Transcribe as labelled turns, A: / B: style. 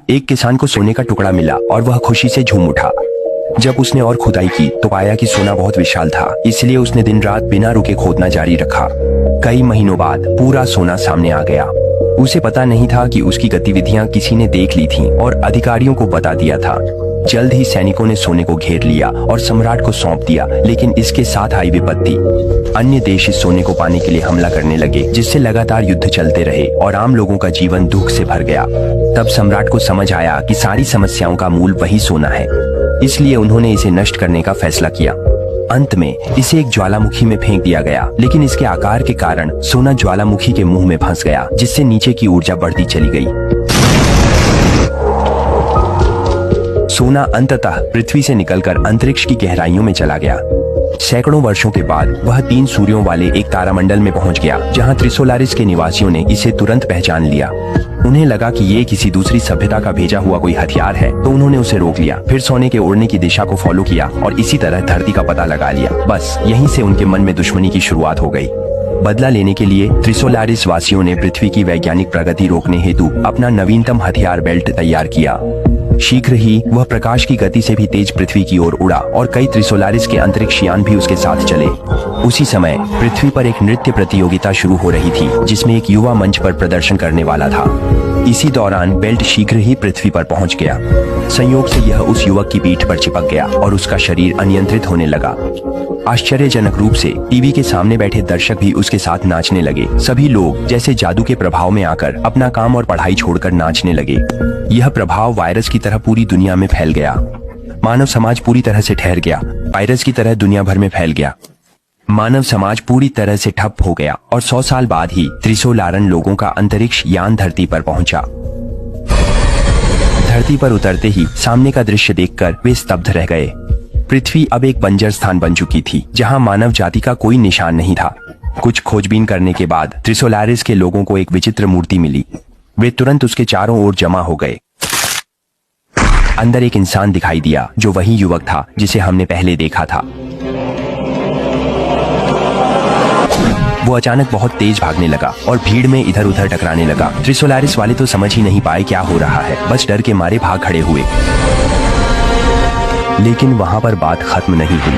A: एक किसान को सोने का टुकड़ा मिला और वह खुशी से झूम उठा। जब उसने और खुदाई की तो पाया कि सोना बहुत विशाल था, इसलिए उसने दिन रात बिना रुके खोदना जारी रखा। कई महीनों बाद पूरा सोना सामने आ गया। उसे पता नहीं था कि उसकी गतिविधियां किसी ने देख ली थीं और अधिकारियों को बता दिया था। जल्द ही सैनिकों ने सोने को घेर लिया और सम्राट को सौंप दिया, लेकिन इसके साथ आई विपत्ति। अन्य देश इस सोने को पाने के लिए हमला करने लगे, जिससे लगातार युद्ध चलते रहे और आम लोगों का जीवन दुख से भर गया। तब सम्राट को समझ आया कि सारी समस्याओं का मूल वही सोना है, इसलिए उन्होंने इसे नष्ट करने का फैसला किया। अंत में इसे एक ज्वालामुखी में फेंक दिया गया, लेकिन इसके आकार के कारण सोना ज्वालामुखी के मुंह में फंस गया, जिससे नीचे की ऊर्जा बढ़ती चली गई। सोना अंततः पृथ्वी से निकलकर अंतरिक्ष की गहराइयों में चला गया। सैकड़ों वर्षों के बाद वह 3 सूर्यों वाले एक तारामंडल में पहुंच गया, जहां त्रिसोलारिस के निवासियों ने इसे तुरंत पहचान लिया। उन्हें लगा कि ये किसी दूसरी सभ्यता का भेजा हुआ कोई हथियार है, तो उन्होंने उसे रोक लिया, फिर सोने के उड़ने की दिशा को फॉलो किया और इसी तरह धरती का पता लगा लिया। बस यहीं से उनके मन में दुश्मनी की शुरुआत हो गई। बदला लेने के लिए त्रिसोलारिस वासियों ने पृथ्वी की वैज्ञानिक प्रगति रोकने हेतु अपना नवीनतम हथियार बेल्ट तैयार किया। शीघ्र ही वह प्रकाश की गति से भी तेज पृथ्वी की ओर उड़ा और कई त्रिसोलारिस के अंतरिक्ष यान भी उसके साथ चले। उसी समय पृथ्वी पर एक नृत्य प्रतियोगिता शुरू हो रही थी, जिसमें एक युवा मंच पर प्रदर्शन करने वाला था। इसी दौरान बेल्ट शीघ्र ही पृथ्वी पर पहुंच गया। संयोग से यह उस युवक की पीठ पर चिपक गया और उसका शरीर अनियंत्रित होने लगा। आश्चर्यजनक रूप से टीवी के सामने बैठे दर्शक भी उसके साथ नाचने लगे। सभी लोग जैसे जादू के प्रभाव में आकर अपना काम और पढ़ाई छोड़कर नाचने लगे। यह प्रभाव वायरस की तरह पूरी दुनिया में फैल गया। मानव समाज पूरी तरह से ठहर गया, वायरस की तरह दुनिया भर में फैल गया। मानव समाज पूरी तरह से ठप हो गया और 100 साल बाद ही त्रिसोलारन लोगों का अंतरिक्ष यान धरती पर पहुंचा। धरती पर उतरते ही सामने का दृश्य देखकर वे स्तब्ध रह गए। पृथ्वी अब एक बंजर स्थान बन चुकी थी, जहां मानव जाति का कोई निशान नहीं था। कुछ खोजबीन करने के बाद त्रिसोलारिस के लोगों को एक विचित्र मूर्ति मिली। वे तुरंत उसके चारों ओर जमा हो गए। अंदर एक इंसान दिखाई दिया, जो वही युवक था जिसे हमने पहले देखा था। वो अचानक बहुत तेज भागने लगा और भीड़ में इधर उधर टकराने लगा। त्रिसोलारिस वाले तो समझ ही नहीं पाए क्या हो रहा है, बस डर के मारे भाग खड़े हुए। लेकिन वहां पर बात खत्म नहीं हुई।